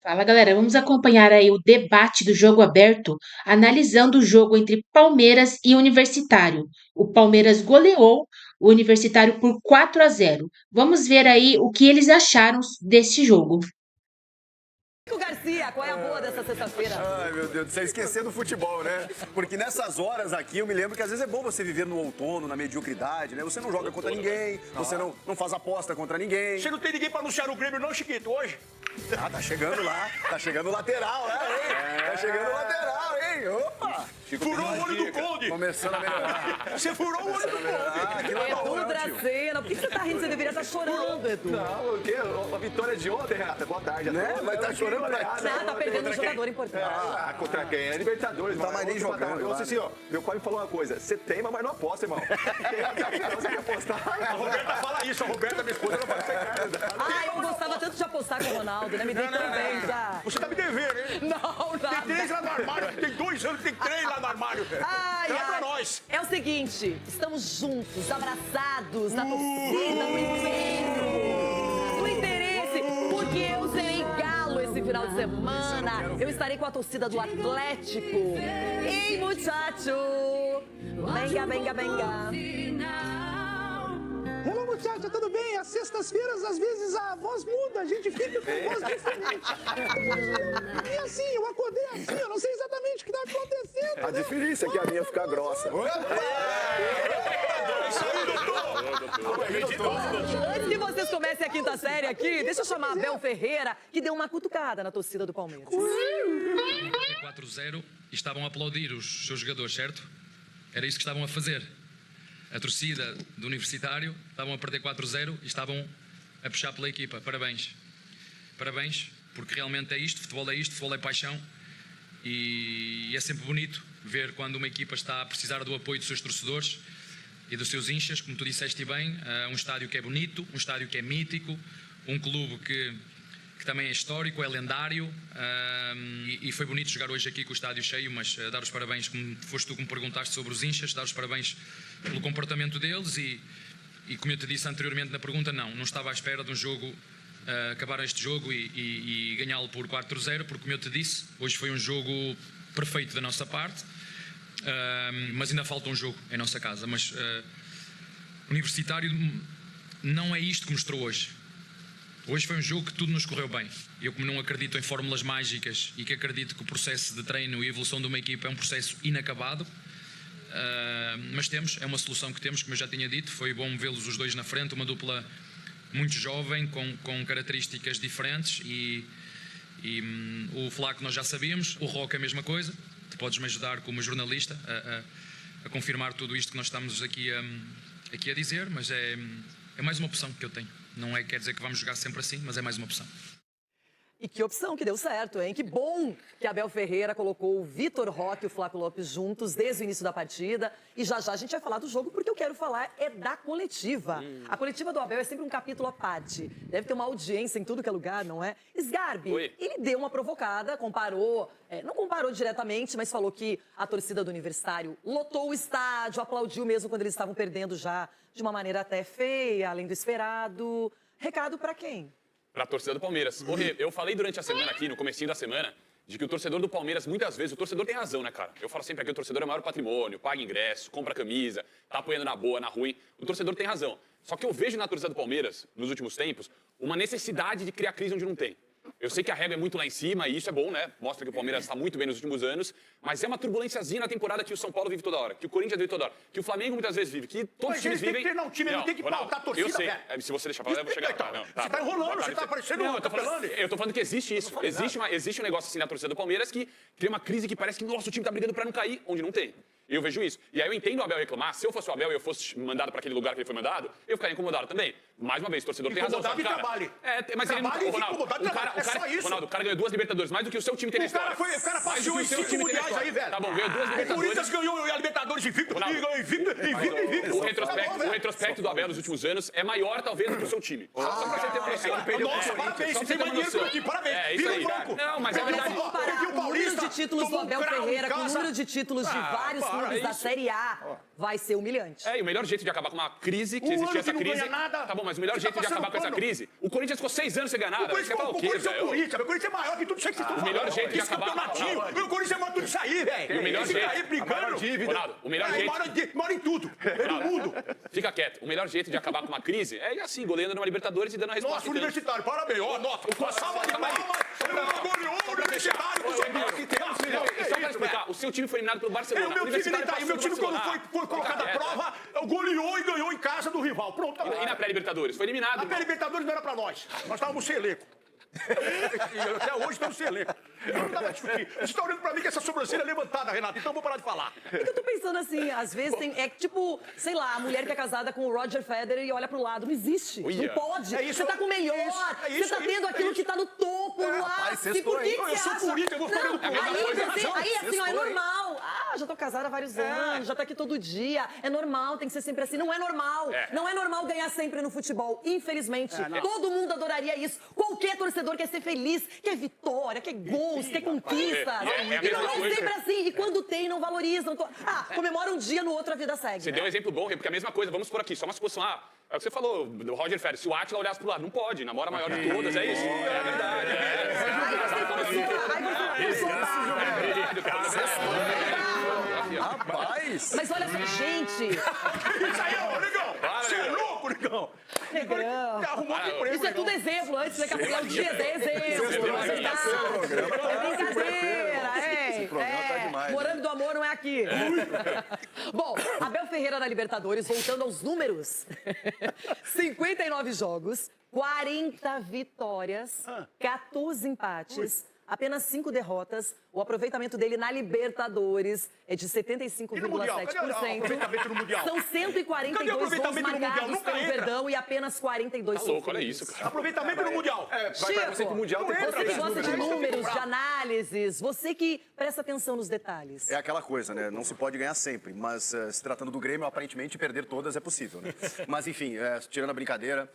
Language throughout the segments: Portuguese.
Fala, galera, vamos acompanhar aí o debate do jogo aberto, analisando o jogo entre Palmeiras e Universitário. O Palmeiras goleou o Universitário por 4-0. Vamos ver aí o que eles acharam desse jogo. Garcia, qual é a boa dessa sexta-feira? Ai, meu Deus do céu, esquecendo o futebol, né? Porque nessas horas aqui, eu me lembro que às vezes é bom você viver no outono, na mediocridade, né? Você não joga contra ninguém, você não faz aposta contra ninguém. Você não tem ninguém pra anunciar o Grêmio não, Chiquito, hoje? Ah, tá chegando lá, tá chegando o lateral, né? Tá chegando o lateral, hein? Opa! Furou o olho do Conde. Começando a melhorar. Você furou o olho do Conde. Edu Dracena, por que você tá rindo? Você deveria estar chorando, Edu. Não, o quê? A vitória de ontem, Renata. Boa tarde. Né? Mas tá chorando pra quê? Não, tá perdendo um jogador importante. Ah, contra quem? É Libertadores. Não tá mais nem jogando Eu lá, assim, ó, meu pai me falou uma coisa. Você teima, mas não aposta, irmão. Você quer apostar? A Roberta fala isso, a Roberta, minha esposa, não pode ser cara. Ah, eu gostava tanto de apostar com o Ronaldo, né? Me dei tão bem já. Você tá me devendo, hein? Não, Tem nada. 3 lá no armário, tem 2 anos, tem 3 lá no armário. Ai, Dá pra ai. nós. É o seguinte, estamos juntos, abraçados, na torcida, no empenho, no interesse, porque eu serei galo esse final de semana. Eu estarei com a torcida do Atlético. Ei, muchacho! Venga, venga, venga. Hello, muchacha, tudo bem? Às sextas-feiras, às vezes, a voz muda, a gente fica com voz diferente. E assim, eu acordei assim, eu não sei exatamente o que está acontecendo. A diferença é que a minha fica grossa. Isso aí, doutor. Antes que vocês comecem a quinta série aqui, deixa eu chamar a Abel Ferreira, que deu uma cutucada na torcida do Palmeiras. 4-0 e estavam a aplaudir os seus jogadores, certo? Era isso que estavam a fazer. A torcida do Universitário estavam a perder 4-0 e estavam a puxar pela equipa. Parabéns. Parabéns, porque realmente é isto, futebol é paixão e é sempre bonito ver quando uma equipa está a precisar do apoio dos seus torcedores e dos seus inchas, como tu disseste bem, um estádio que é bonito, um estádio que é mítico, um clube que também é histórico, é lendário, e foi bonito jogar hoje aqui com o estádio cheio, mas dar os parabéns, como foste tu que me perguntaste sobre os inchas, dar os parabéns pelo comportamento deles e como eu te disse anteriormente na pergunta, não estava à espera de um jogo, acabar este jogo e ganhá-lo por 4-0, porque como eu te disse, hoje foi um jogo perfeito da nossa parte, mas ainda falta um jogo em nossa casa, mas Universitário não é isto que mostrou hoje. Hoje foi um jogo que tudo nos correu bem. Eu, como não acredito em fórmulas mágicas e que acredito que o processo de treino e evolução de uma equipa é um processo inacabado, mas é uma solução que temos, como eu já tinha dito, foi bom vê-los os dois na frente, uma dupla muito jovem, com características diferentes e o Flaco nós já sabíamos, o Roca a mesma coisa, tu podes me ajudar como jornalista a confirmar tudo isto que nós estamos aqui a dizer, mas é mais uma opção que eu tenho. Não quer dizer que vamos jogar sempre assim, mas é mais uma opção. E que opção que deu certo, hein? Que bom que Abel Ferreira colocou o Vitor Roque e o Flaco Lopes juntos desde o início da partida. E já já a gente vai falar do jogo, porque eu quero falar é da coletiva. A coletiva do Abel é sempre um capítulo à parte. Deve ter uma audiência em tudo que é lugar, não é? Sgarbi, ele deu uma provocada, comparou, não comparou diretamente, mas falou que a torcida do Universitário lotou o estádio, aplaudiu mesmo quando eles estavam perdendo já de uma maneira até feia, além do esperado. Recado pra quem? Para a torcida do Palmeiras. Ô, Rê, eu falei durante a semana aqui, no comecinho da semana, de que o torcedor do Palmeiras, muitas vezes, o torcedor tem razão, né, cara? Eu falo sempre aqui, o torcedor é o maior patrimônio, paga ingresso, compra camisa, tá apoiando na boa, na ruim. O torcedor tem razão. Só que eu vejo na torcida do Palmeiras, nos últimos tempos, uma necessidade de criar crise onde não tem. Eu sei que a régua é muito lá em cima e isso é bom, né? Mostra que o Palmeiras está muito bem nos últimos anos, mas é uma turbulênciazinha na temporada que o São Paulo vive toda hora, que o Corinthians vive toda hora, que o Flamengo muitas vezes vive, que todos os times vivem... Tem que treinar um time, não tem que pautar a torcida, eu sei. velho. Se você deixar falar, eu vou chegar lá. Não, Você tá enrolando, você tá parecendo eu tô falando que existe isso. Existe um negócio assim na torcida do Palmeiras que cria uma crise que parece que, nossa, o time tá brigando pra não cair, onde não tem. Eu vejo isso. E aí eu entendo o Abel reclamar. Se eu fosse o Abel e eu fosse mandado para aquele lugar que ele foi mandado, eu ficaria incomodado também. Mais uma vez, o torcedor tem razão. Incomodado e trabalhe. Mas ele não... Ronaldo, Ronaldo, o cara ganhou 2 Libertadores, mais do que o seu time tem na história. O cara passeou em 5 mundiais aí, velho. Tá bom, ganhou 2 O Libertadores. Corinthians ganhou a Libertadores invicto. E ganhou invicto. O retrospecto do Abel nos últimos anos é maior, talvez, do que o seu time. Só pra você ter uma noção. Nossa, parabéns. Você tem mais dinheiro que eu aqui. Parabéns. É, isso aí. Vira o banco. Não, mas é verdade. Porque o Paulista títulos do Abel Ferreira, com o número de títulos de vários clubes da Série A, vai ser humilhante. E o melhor jeito de acabar com uma crise, que existia essa crise... Tá bom, mas o melhor jeito de acabar com essa crise... O Corinthians ficou 6 anos sem ganhar nada. Você fala o quê, velho? O Corinthians é maior que tudo isso que vocês estão falando. O melhor jeito de acabar com... O Corinthians é maior que tudo isso aí, velho. O melhor jeito... aí brigando. Ronaldo, o melhor jeito... Mora em tudo. É do mundo. Fica quieto. O melhor jeito de acabar com uma crise é assim, goleando numa Libertadores e dando a resposta. Nossa, universitário, parabéns. Ó, nossa, o salva de palmas. Goleou o universitário. Só pra explicar, o seu time foi eliminado pelo Barcelona. O meu time nem tá aí. O meu time, quando foi colocado à prova, goleou e ganhou em casa do rival. Pronto. E na pré-Libertadores? Foi eliminado. A pré-Libertadores não era pra nós. Nós estávamos sem elenco. E até hoje estamos sem elenco. Não dá pra discutir. Você está olhando pra mim com essa sobrancelha levantada, Renato. Então eu vou parar de falar. É que eu tô pensando assim, às vezes tem... É tipo, sei lá, a mulher que é casada com o Roger Federer e olha pro lado. Não existe. Não pode. É isso, você tá com o melhor. Você tá tendo aquilo que tá no topo, no ápice. Por que você acha? Eu sou político, eu vou ficar olhando pro lado. Aí assim, ó, é normal. Já tô casada há vários anos, já tá aqui todo dia. É normal, tem que ser sempre assim. Não é normal. Não é normal ganhar sempre no futebol. Infelizmente. Todo mundo adoraria isso. Qualquer torcedor quer ser feliz, quer vitória, quer gols, quer conquistas. E não é sempre assim. E quando tem, não valorizam. Comemora um dia, no outro a vida segue. Você deu um exemplo bom, porque é a mesma coisa. Vamos por aqui, só uma suposição. É o que você falou, do Roger Federer. Se o Átila olhasse pro lado, não pode. Namora a maior de todas, é isso. É verdade. Aí você Rapaz! Mas olha só, gente... Isso aí, ô, Negão! Você é louco, Negão! Negrão. Arrumou que emprego, Isso é tudo exemplo. Antes daqui a pouco é o dia é exemplo. É brincadeira, Esse programa tá demais. Morango do amor não é aqui. Bom, Abel Ferreira na Libertadores, voltando aos números. 59 jogos, 40 vitórias, 14 empates. Apenas 5 derrotas. O aproveitamento dele na Libertadores é de 75,7%. Cadê o aproveitamento no Mundial? São 142 gols marcados pelo Verdão e apenas 42 Tá louco, olha isso, cara. Aproveitamento no Mundial. Chico, Mundial tem você que gosta de números, de análises, você que presta atenção nos detalhes. É aquela coisa, né? Não se pode ganhar sempre, mas se tratando do Grêmio, aparentemente perder todas é possível, né? Mas enfim, tirando a brincadeira,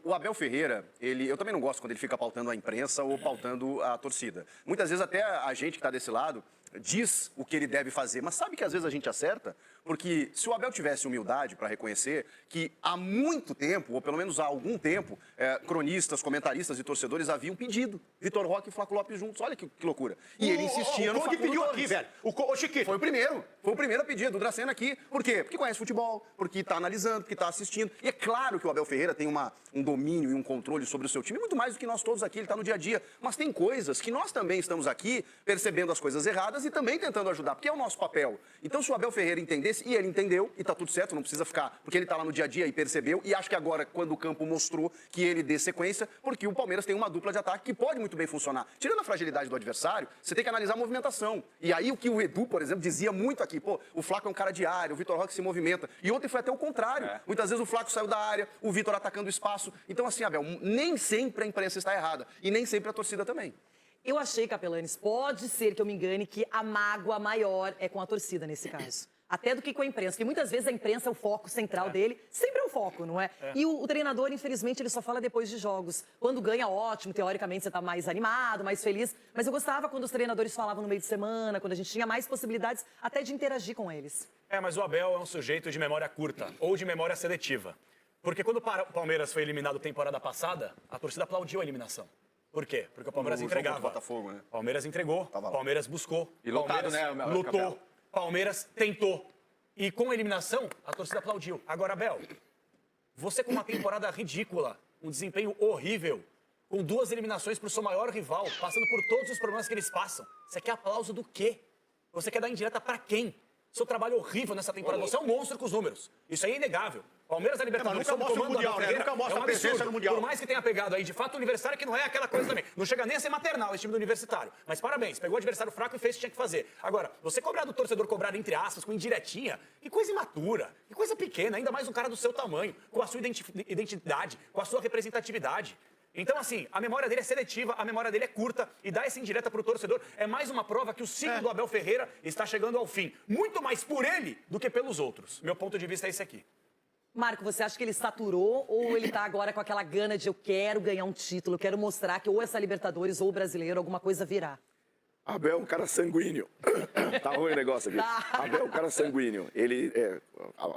o Abel Ferreira, eu também não gosto quando ele fica pautando a imprensa ou pautando a torcida. Muitas vezes até a gente que está desse lado diz o que ele deve fazer, mas sabe que às vezes a gente acerta? Porque se o Abel tivesse humildade para reconhecer que há muito tempo, ou pelo menos há algum tempo, cronistas, comentaristas e torcedores haviam pedido Vitor Roque e Flaco Lopes juntos. Olha que loucura. E ele insistia no Flaco pediu aqui, velho. O Chiquinho. Foi o primeiro a pedir, do Dracena aqui. Por quê? Porque conhece futebol, porque está analisando, porque está assistindo. E é claro que o Abel Ferreira tem um domínio e um controle sobre o seu time, muito mais do que nós todos aqui, ele está no dia a dia. Mas tem coisas que nós também estamos aqui percebendo as coisas erradas e também tentando ajudar, porque é o nosso papel. Então, se o Abel Ferreira entendesse, e ele entendeu, e tá tudo certo, não precisa ficar, porque ele tá lá no dia a dia e percebeu, e acho que agora, quando o campo mostrou que ele dê sequência, porque o Palmeiras tem uma dupla de ataque que pode muito bem funcionar. Tirando a fragilidade do adversário, você tem que analisar a movimentação. E aí, o que o Edu, por exemplo, dizia muito aqui, o Flaco é um cara de área, o Vitor Roque se movimenta. E ontem foi até o contrário. Muitas vezes o Flaco saiu da área, o Vitor atacando o espaço. Então, assim, Abel, nem sempre a imprensa está errada, e nem sempre a torcida também. Eu achei, Capelanes, pode ser que eu me engane, que a mágoa maior é com a torcida nesse caso. Até do que com a imprensa, porque muitas vezes a imprensa é o foco central dele, sempre é o foco, não é? E o treinador, infelizmente, ele só fala depois de jogos. Quando ganha, ótimo, teoricamente você tá mais animado, mais feliz, mas eu gostava quando os treinadores falavam no meio de semana, quando a gente tinha mais possibilidades até de interagir com eles. Mas o Abel é um sujeito de memória curta, ou de memória seletiva. Porque quando o Palmeiras foi eliminado temporada passada, a torcida aplaudiu a eliminação. Por quê? Porque o Palmeiras entregava. Botafogo, né? Palmeiras entregou, Palmeiras buscou. E lotado, né? Lutou, Palmeiras tentou. E com a eliminação, a torcida aplaudiu. Agora, Abel, você com uma temporada ridícula, um desempenho horrível, com 2 eliminações para o seu maior rival, passando por todos os problemas que eles passam, você quer aplauso do quê? Você quer dar indireta para quem? Seu trabalho horrível nessa temporada. Você é um monstro com os números. Isso aí é inegável. Palmeiras da Libertadores, nunca mostra o Mundial, né? Nunca mostra a presença no Mundial. Por mais que tenha pegado aí, de fato, o Universitário, que não é aquela coisa também. Não chega nem a ser maternal esse time do Universitário. Mas parabéns, pegou o adversário fraco e fez o que tinha que fazer. Agora, você cobrar do torcedor, cobrar entre aspas, com indiretinha, que coisa imatura, que coisa pequena, ainda mais um cara do seu tamanho, com a sua identidade, com a sua representatividade. Então, assim, a memória dele é seletiva, a memória dele é curta, e dar essa indireta pro torcedor é mais uma prova que o ciclo do Abel Ferreira está chegando ao fim. Muito mais por ele do que pelos outros. Meu ponto de vista é esse aqui. Marco, você acha que ele saturou ou ele tá agora com aquela gana de eu quero ganhar um título, eu quero mostrar que ou essa Libertadores ou o Brasileiro, alguma coisa virá? Abel é um cara sanguíneo. Tá ruim o negócio aqui. Abel é um cara sanguíneo. Ele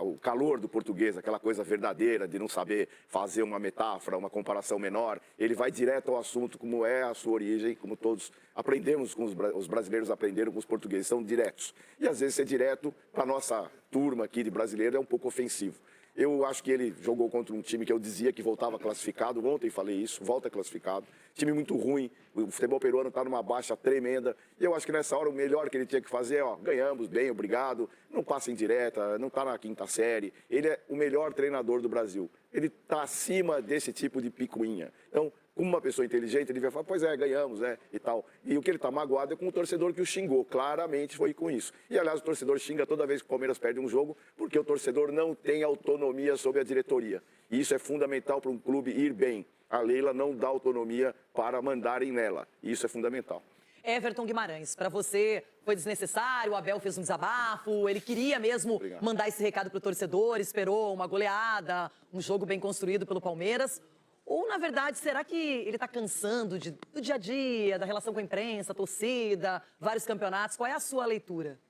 o calor do português, aquela coisa verdadeira de não saber fazer uma metáfora, uma comparação menor. Ele vai direto ao assunto, como é a sua origem, como todos aprendemos, os brasileiros aprenderam com os portugueses, são diretos. E às vezes ser direto, para nossa turma aqui de brasileiro, é um pouco ofensivo. Eu acho que ele jogou contra um time que eu dizia que voltava classificado. Ontem falei isso, volta classificado. Time muito ruim. O futebol peruano está numa baixa tremenda. E eu acho que nessa hora o melhor que ele tinha que fazer é, ganhamos, bem, obrigado. Não passa em direta, não está na quinta série. Ele é o melhor treinador do Brasil. Ele está acima desse tipo de picuinha. Então, como uma pessoa inteligente, ele vai falar, pois é, ganhamos, né, e tal. E o que ele está magoado é com o torcedor que o xingou, claramente foi com isso. E, aliás, o torcedor xinga toda vez que o Palmeiras perde um jogo, porque o torcedor não tem autonomia sobre a diretoria. E isso é fundamental para um clube ir bem. A Leila não dá autonomia para mandarem nela. E isso é fundamental. Everton Guimarães, para você foi desnecessário, o Abel fez um desabafo, ele queria mesmo mandar esse recado para o torcedor, esperou uma goleada, um jogo bem construído pelo Palmeiras. Ou, na verdade, será que ele está cansando do dia a dia, da relação com a imprensa, torcida, vários campeonatos? Qual é a sua leitura?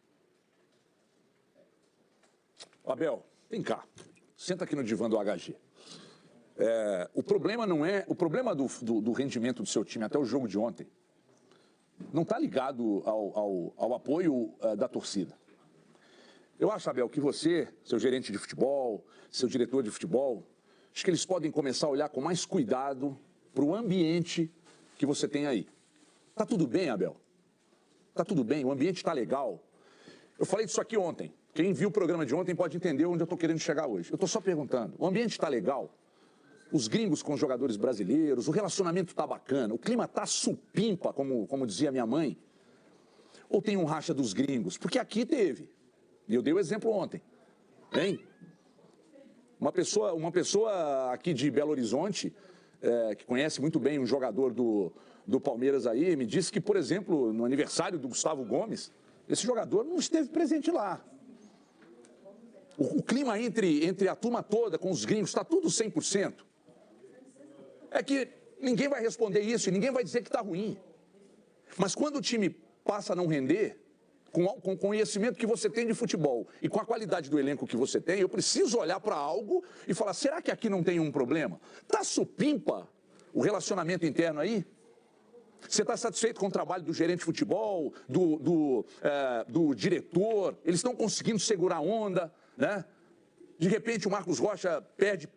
Abel, vem cá. Senta aqui no divã do HG. O problema não é... O problema do rendimento do seu time até o jogo de ontem não está ligado ao apoio da torcida. Eu acho, Abel, que você, seu gerente de futebol, seu diretor de futebol... Acho que eles podem começar a olhar com mais cuidado para o ambiente que você tem aí. Tá tudo bem, Abel? Tá tudo bem, o ambiente está legal. Eu falei disso aqui ontem. Quem viu o programa de ontem pode entender onde eu estou querendo chegar hoje. Eu estou só perguntando, o ambiente está legal? Os gringos com os jogadores brasileiros, o relacionamento está bacana, o clima está supimpa, como dizia minha mãe? Ou tem um racha dos gringos? Porque aqui teve. E eu dei o exemplo ontem. Hein? Uma pessoa aqui de Belo Horizonte, que conhece muito bem um jogador do Palmeiras aí, me disse que, por exemplo, no aniversário do Gustavo Gomes, esse jogador não esteve presente lá. O clima entre a turma toda, com os gringos, está tudo 100%. É que ninguém vai responder isso e ninguém vai dizer que está ruim. Mas quando o time passa a não render... Com o conhecimento que você tem de futebol e com a qualidade do elenco que você tem, eu preciso olhar para algo e falar, será que aqui não tem um problema? Tá supimpa o relacionamento interno aí? Você está satisfeito com o trabalho do gerente de futebol, do diretor? Eles estão conseguindo segurar a onda, né? De repente o Marcos Rocha perde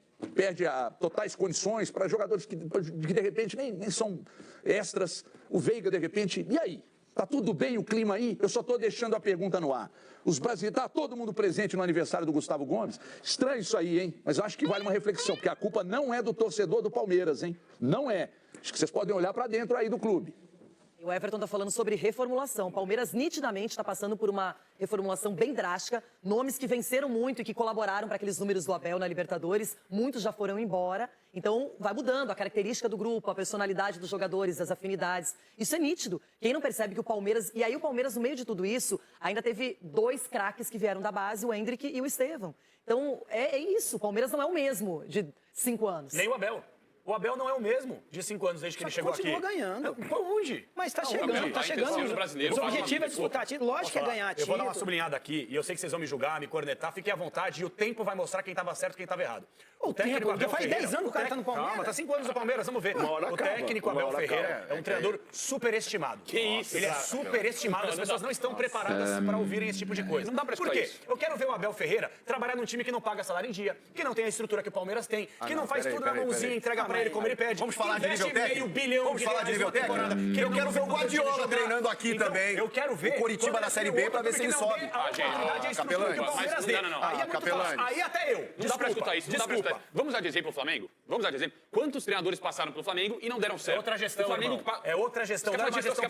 totais condições para jogadores que de repente nem são extras. O Veiga, de repente, e aí? Tá tudo bem o clima aí? Eu só estou deixando a pergunta no ar. Os brasileiros, tá todo mundo presente no aniversário do Gustavo Gomes? Estranho isso aí, hein? Mas eu acho que vale uma reflexão, porque a culpa não é do torcedor do Palmeiras, hein? Não é. Acho que vocês podem olhar para dentro aí do clube. O Everton está falando sobre reformulação. O Palmeiras nitidamente está passando por uma reformulação bem drástica. Nomes que venceram muito e que colaboraram para aqueles números do Abel na Libertadores, muitos já foram embora. Então vai mudando a característica do grupo, a personalidade dos jogadores, as afinidades. Isso é nítido. Quem não percebe que o Palmeiras... E aí o Palmeiras, no meio de tudo isso, ainda teve 2 craques que vieram da base, o Endrick e o Estevão. Então é isso. O Palmeiras não é o mesmo de 5 anos. Nem o Abel. O Abel não é o mesmo de 5 anos desde que ele chegou aqui. Continua ganhando. Onde? Mas tá chegando, tá chegando. O objetivo é disputar título, lógico que é ganhar título. Eu vou dar uma sublinhada aqui, e eu sei que vocês vão me julgar, me cornetar, fiquem à vontade, e o tempo vai mostrar quem estava certo e quem estava errado. O técnico Abel faz Ferreira, 10 anos que o cara tá no Palmeiras. Calma, tá 5 anos no Palmeiras, vamos ver. O técnico Abel Ferreira é um treinador superestimado. Que isso? Ele é superestimado, as pessoas não estão preparadas para ouvirem esse tipo de coisa. Não dá pra Por quê? Eu quero ver o Abel Ferreira trabalhar num time que não paga salário em dia, que não tem a estrutura que o Palmeiras tem, que não faz tudo na mãozinha, entrega pra ele como ele pede. Vamos falar de nível técnico? Vamos falar de nível técnico? Eu quero ver o Guardiola treinando aqui também. Eu quero ver o Coritiba na Série B pra ver se ele sobe. Capelani. Aí até eu. Não dá pra escutar isso. Vamos dar de exemplo o Flamengo? Vamos dar de exemplo. Quantos treinadores passaram pelo Flamengo e não deram certo? É outra gestão, Flamengo é outra gestão. Não é uma gestão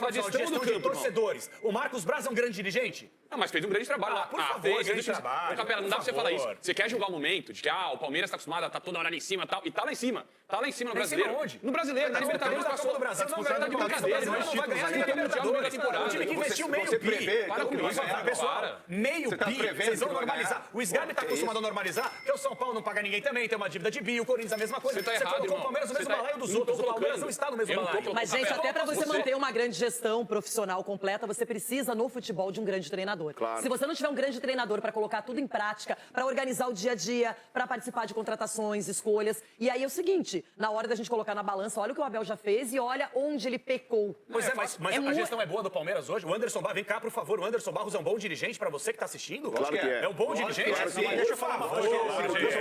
do campo, torcedores. O Marcos Braz é um grande dirigente? Não, mas fez um grande trabalho lá. Por favor, grande trabalho. Capela, não dá pra você falar isso. Você quer julgar o momento de que o Palmeiras tá acostumado a estar toda hora lá em cima e tal. E tá lá em cima. Tá lá em cima. cima no Lá em cima brasileiro. onde? No brasileiro, na Libertadores passou. do Brasil. Não, tá de brincadeira. Não vai ganhar nem Libertadores. O time que investiu meio bi. Para com isso, Pessoal, meio bi. Vocês vão normalizar. O Sgarbi tá acostumado a normalizar, porque o São Paulo não paga ninguém também, tem uma dívida de bi, o Corinthians a mesma coisa. Você tá errado, colocou o Palmeiras no mesmo balaio dos outros. O Palmeiras não está no mesmo balaio. Mas, gente, até pra você manter uma grande gestão profissional completa, você precisa, no futebol, de um grande treinador. Claro. Se você não tiver um grande treinador pra colocar tudo em prática, pra organizar o dia a dia, pra participar de contratações, escolhas, e aí é o seguinte, na hora da gente colocar na balança, olha o que o Abel já fez e olha onde ele pecou. Pois é, mas a gestão é boa do Palmeiras hoje? O Anderson Barros, vem cá, por favor. O Anderson Barros é um bom dirigente pra você que tá assistindo? Claro que é. É um bom dirigente? Claro que é. Deixa eu falar uma coisa.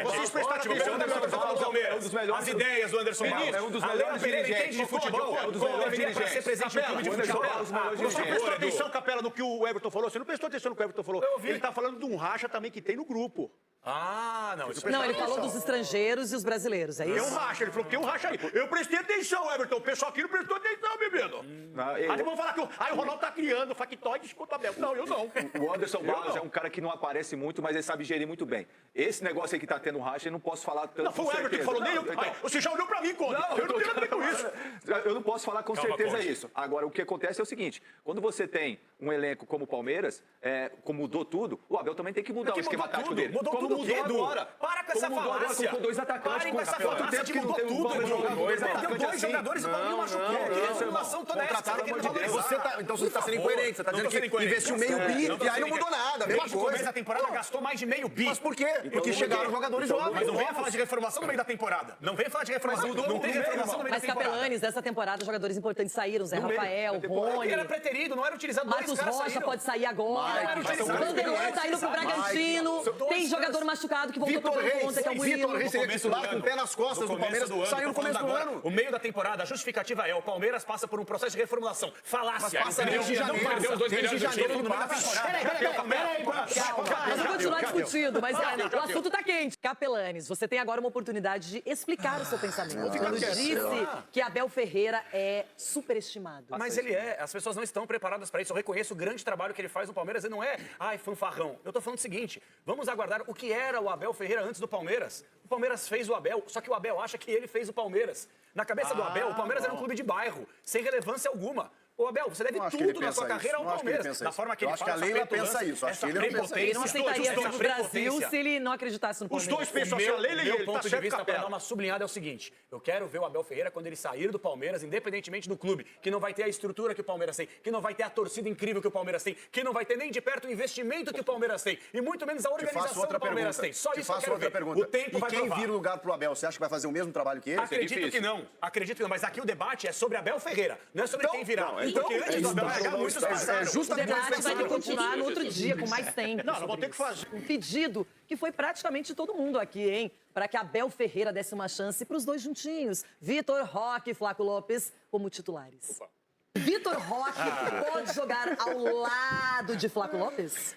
Vocês prestaram atenção no Anderson Barros, Palmeiras. As ideias do Anderson Barros. É um dos A melhores Leila Pereira dirigentes. entende de futebol. É um dos melhores Deveria dirigentes. ser presidente do clube de futebol. Você prestou atenção, Capela, no que o Everton falou? Você não prestou atenção no que o Everton falou? Ele tá falando de um racha também que tem no grupo. Ah, não. Não, ele falou dos estrangeiros e os brasileiros, é Tem isso? um racha, ele falou que tem um racha aí. Eu prestei atenção, Everton. O pessoal aqui não prestou atenção, bebendo. Aí vão falar que o Ronaldo tá criando factoides contra o Abel. Não, eu não. O Anderson Barros é um cara que não aparece muito, mas ele sabe gerir muito bem. Esse negócio aí que tá tendo racha, eu não posso falar tanto. Não, foi o Everton que falou, nem eu. Então, Você já olhou pra mim, Conde. Eu não tenho nada a ver com isso. Eu não posso falar com certeza Conde. isso. Agora, o que acontece é o seguinte: quando você tem um elenco como o Palmeiras, como mudou tudo, o Abel também tem que mudar o esquema tático dele. Mudou como tudo, mudou Edu. agora. Para com essa falácia. Com dois atacantes. Parem com essa Quanto falácia tempo de que não mudou tem um tudo, Palmeiras Edu. jogando dois Perdeu atacantes dois assim? jogadores e o Paulinho machucou. Que reformulação toda essa? Contrataram, pelo amor de Deus. Então você tá sendo incoerente. Você tá dizendo que investiu meio bi e aí não mudou nada. A mesma Desde o começo coisa. da temporada gastou mais de meio bi. Mas por quê? Porque chegaram jogadores novos. Mas não venha falar de reformação no meio da temporada. Não venha falar de reformação. Não tem reformação no meio da Mas, temporada. Capelanes, dessa temporada, jogadores importantes saíram. Zé Rafael, Rony, Ele era preterido, não era utilizado. Marcos Rocha pode sair agora. Vanderlei tá indo pro Bragantino. Tem jogador machucado que voltou pro conta, que é o Murilo. Vitor Reis seria titular com o pé nas costas do Palmeiras. Saiu no começo do ano. O meio da temporada, a justificativa é: o Palmeiras passa por um processo de reformulação. Falácia. Passa desde janeiro. Perdeu os 2 milhões do janeiro time. não passa. Peraí. Nós vamos continuar discutindo, mas o assunto tá quente. Capelanes, você tem agora uma oportunidade de explicar o seu pensamento. Quando disse que Abel Ferreira é superestimado. Mas ele é, as pessoas não estão preparadas para isso. Eu reconheço o grande trabalho que ele faz no Palmeiras. Ele não é, fanfarrão. Eu tô falando o seguinte: vamos aguardar o que era o Abel Ferreira antes do Palmeiras. O Palmeiras fez o Abel, só que o Abel acha que ele fez o Palmeiras. Na cabeça do Abel, o Palmeiras era um clube de bairro, sem relevância alguma. Ô, Abel, você deve tudo na sua carreira ao Palmeiras. Da forma que ele acho que a Leila pensa isso. Acho que ele não pensa Ele não aceitaria vir pro Brasil se ele não acreditasse no Os Palmeiras. dois pensam assim, a Leila e ele, ponto de vista para dar uma sublinhada é o seguinte: eu quero ver o Abel Ferreira quando ele sair do Palmeiras, independentemente do clube, que não vai ter a estrutura que o Palmeiras tem, que não vai ter a torcida incrível que o Palmeiras tem, que não vai ter nem de perto o investimento que o Palmeiras tem, e muito menos a organização que o Palmeiras tem. Só isso que eu quero ver. O tempo vai provar. E quem vir no lugar pro Abel, você acha que vai fazer o mesmo trabalho que ele? Acredito que não. Mas aqui o debate é sobre Abel Ferreira, não é sobre quem virá. Porque antes do Abel chegar, muitos passaram. O debate vai ter que continuar no outro dia, com mais tempo. Não, vou ter que fazer. Um pedido que foi praticamente de todo mundo aqui, hein? Para que Abel Ferreira desse uma chance para os dois juntinhos. Vitor Roque e Flaco Lopes como titulares. Vitor Roque pode jogar ao lado de Flaco Lopes?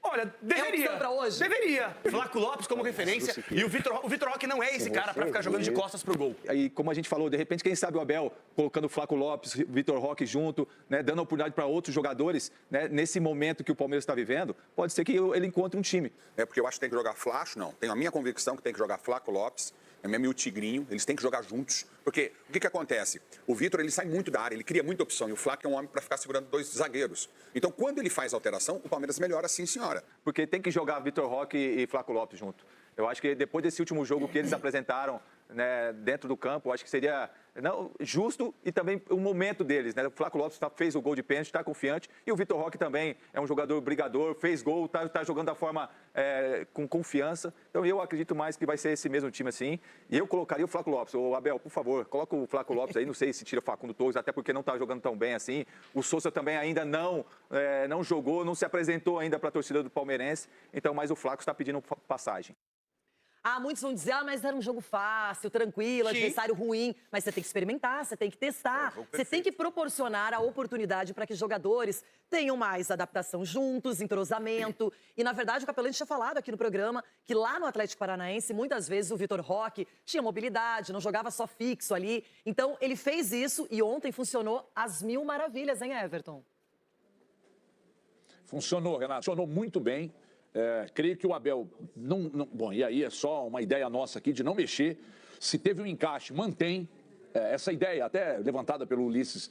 Olha, deveria. opção pra hoje? Deveria. Flaco Lopes como referência. E o Vitor Roque não é esse cara pra ficar jogando de costas pro gol. Aí, como a gente falou, de repente, quem sabe o Abel colocando o Flaco Lopes, Vitor Roque junto, né, dando oportunidade para outros jogadores, né, nesse momento que o Palmeiras está vivendo, pode ser que ele encontre um time. É porque eu acho que tem que jogar Flaco, não. Tenho a minha convicção que tem que jogar Flaco Lopes, é mesmo o Tigrinho, eles têm que jogar juntos. Porque o que acontece? O Vitor, ele sai muito da área, ele cria muita opção, e o Flaco é um homem para ficar segurando dois zagueiros. Então, quando ele faz a alteração, o Palmeiras melhora, sim, senhora. Porque tem que jogar Vitor Roque e Flaco Lopes junto. Eu acho que depois desse último jogo que eles apresentaram, né, dentro do campo, eu acho que seria justo e também o momento deles, né? O Flaco Lopes fez o gol de pênalti, está confiante, e o Vitor Roque também é um jogador brigador, fez gol, está jogando da forma com confiança. Então eu acredito mais que vai ser esse mesmo time assim. E eu colocaria o Flaco Lopes. Ô, Abel, por favor, coloca o Flaco Lopes aí, não sei se tira o Facundo Torres, até porque não está jogando tão bem assim. O Sousa também ainda não jogou, não se apresentou ainda para a torcida do palmeirense. Então, mas o Flaco está pedindo passagem. Muitos vão dizer, mas era um jogo fácil, tranquilo, adversário ruim. Mas você tem que experimentar, você tem que testar. Você tem que proporcionar a oportunidade para que jogadores tenham mais adaptação juntos, entrosamento. E, na verdade, o Capelani tinha falado aqui no programa que lá no Atlético Paranaense, muitas vezes o Vitor Roque tinha mobilidade, não jogava só fixo ali. Então, ele fez isso e ontem funcionou às mil maravilhas, hein, Everton? Funcionou, Renato. Funcionou muito bem. Creio que o Abel bom, e aí é só uma ideia nossa aqui de não mexer. Se teve um encaixe, mantém. Essa ideia, até levantada pelo Ulisses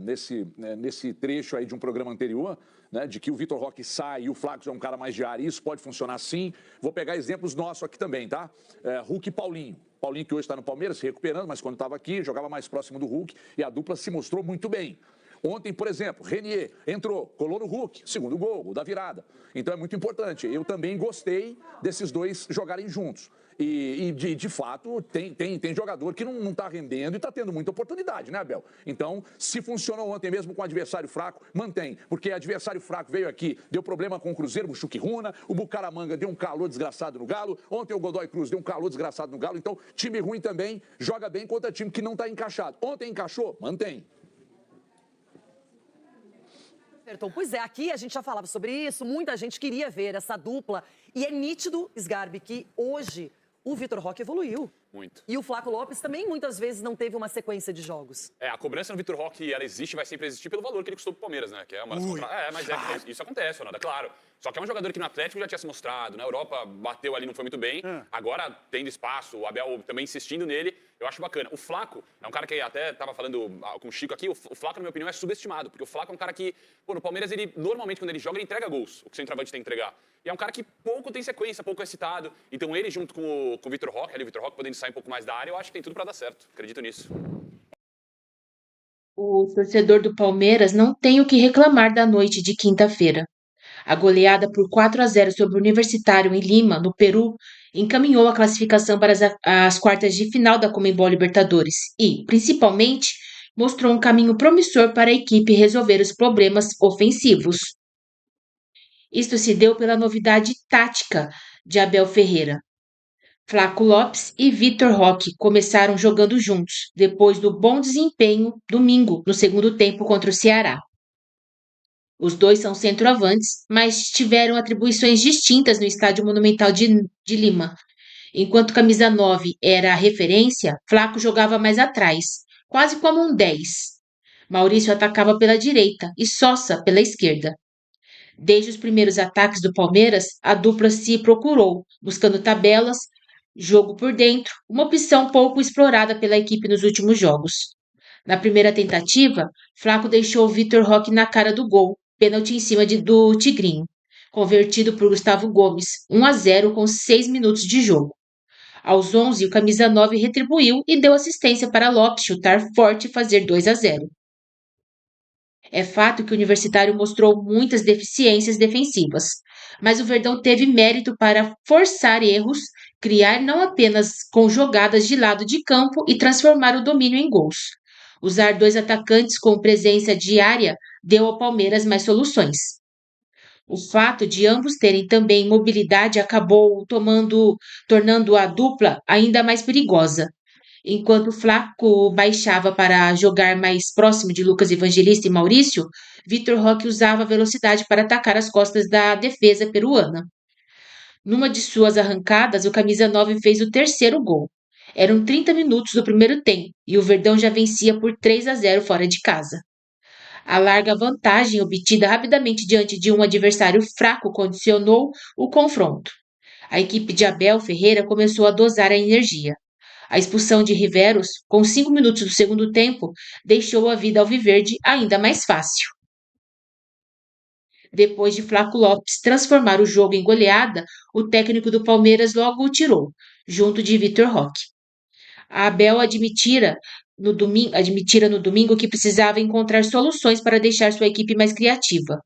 nesse trecho aí de um programa anterior, né, de que o Vitor Roque sai e o Flaco é um cara mais de área, isso pode funcionar sim. Vou pegar exemplos nossos aqui também, tá? Hulk e Paulinho. Paulinho que hoje está no Palmeiras, se recuperando, mas quando estava aqui, jogava mais próximo do Hulk e a dupla se mostrou muito bem. Ontem, por exemplo, Renier entrou, colou no Hulk, segundo gol da virada. Então é muito importante. Eu também gostei desses dois jogarem juntos. E de fato, tem jogador que não está rendendo e está tendo muita oportunidade, né, Abel? Então, se funcionou ontem mesmo com o adversário fraco, mantém. Porque adversário fraco veio aqui, deu problema com o Cruzeiro, o Chuquiruna, o Bucaramanga deu um calor desgraçado no Galo, ontem o Godoy Cruz deu um calor desgraçado no Galo. Então, time ruim também joga bem contra time que não está encaixado. Ontem encaixou? Mantém. Pois é, aqui a gente já falava sobre isso, muita gente queria ver essa dupla. E é nítido, Sgarbi, que hoje o Vitor Roque evoluiu. Muito. E o Flaco Lopes também muitas vezes não teve uma sequência de jogos. A cobrança no Vitor Roque, ela existe, vai sempre existir pelo valor que ele custou pro Palmeiras, né? Que é uma mas isso acontece, Ronaldo, é claro. Só que é um jogador que no Atlético já tinha se mostrado, na Europa bateu ali, não foi muito bem. Agora, tendo espaço, o Abel também insistindo nele, eu acho bacana. O Flaco é um cara que até estava falando com o Chico aqui, o Flaco, na minha opinião, é subestimado, porque o Flaco é um cara que, no Palmeiras, ele normalmente, quando ele joga, ele entrega gols, o que o centroavante tem que entregar. E é um cara que pouco tem sequência, pouco é citado. Então ele, junto com o Vitor Roque, ali o Vitor Roque podendo sair um pouco mais da área, eu acho que tem tudo para dar certo. Acredito nisso. O torcedor do Palmeiras não tem o que reclamar da noite de quinta-feira. A goleada por 4-0 sobre o Universitário em Lima, no Peru, encaminhou a classificação para as quartas de final da Conmebol Libertadores e, principalmente, mostrou um caminho promissor para a equipe resolver os problemas ofensivos. Isto se deu pela novidade tática de Abel Ferreira. Flaco Lopes e Vitor Roque começaram jogando juntos, depois do bom desempenho domingo no segundo tempo contra o Ceará. Os dois são centroavantes, mas tiveram atribuições distintas no Estádio Monumental de Lima. Enquanto camisa 9 era a referência, Flaco jogava mais atrás, quase como um 10. Maurício atacava pela direita e Sosa pela esquerda. Desde os primeiros ataques do Palmeiras, a dupla se procurou, buscando tabelas, jogo por dentro, uma opção pouco explorada pela equipe nos últimos jogos. Na primeira tentativa, Flaco deixou o Vitor Roque na cara do gol, pênalti em cima do Tigrinho, convertido por Gustavo Gomes, 1-0 com 6 minutos de jogo. Aos 11, o camisa 9 retribuiu e deu assistência para Lopes chutar forte e fazer 2-0. É fato que o Universitário mostrou muitas deficiências defensivas, mas o Verdão teve mérito para forçar erros, criar não apenas com jogadas de lado de campo e transformar o domínio em gols. Usar dois atacantes com presença diária deu ao Palmeiras mais soluções. O fato de ambos terem também mobilidade acabou tornando a dupla ainda mais perigosa. Enquanto o Flaco baixava para jogar mais próximo de Lucas Evangelista e Maurício, Vitor Roque usava a velocidade para atacar as costas da defesa peruana. Numa de suas arrancadas, o camisa 9 fez o terceiro gol. Eram 30 minutos do primeiro tempo e o Verdão já vencia por 3-0 fora de casa. A larga vantagem obtida rapidamente diante de um adversário fraco condicionou o confronto. A equipe de Abel Ferreira começou a dosar a energia. A expulsão de Riveros, com 5 minutos do segundo tempo, deixou a vida alviverde ainda mais fácil. Depois de Flaco Lopes transformar o jogo em goleada, o técnico do Palmeiras logo o tirou, junto de Vitor Roque. A Abel admitira no domingo que precisava encontrar soluções para deixar sua equipe mais criativa.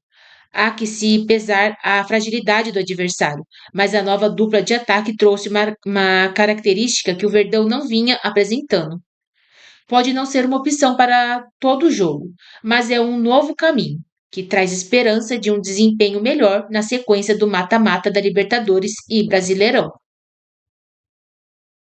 Há que se pesar a fragilidade do adversário, mas a nova dupla de ataque trouxe uma característica que o Verdão não vinha apresentando. Pode não ser uma opção para todo o jogo, mas é um novo caminho, que traz esperança de um desempenho melhor na sequência do mata-mata da Libertadores e Brasileirão.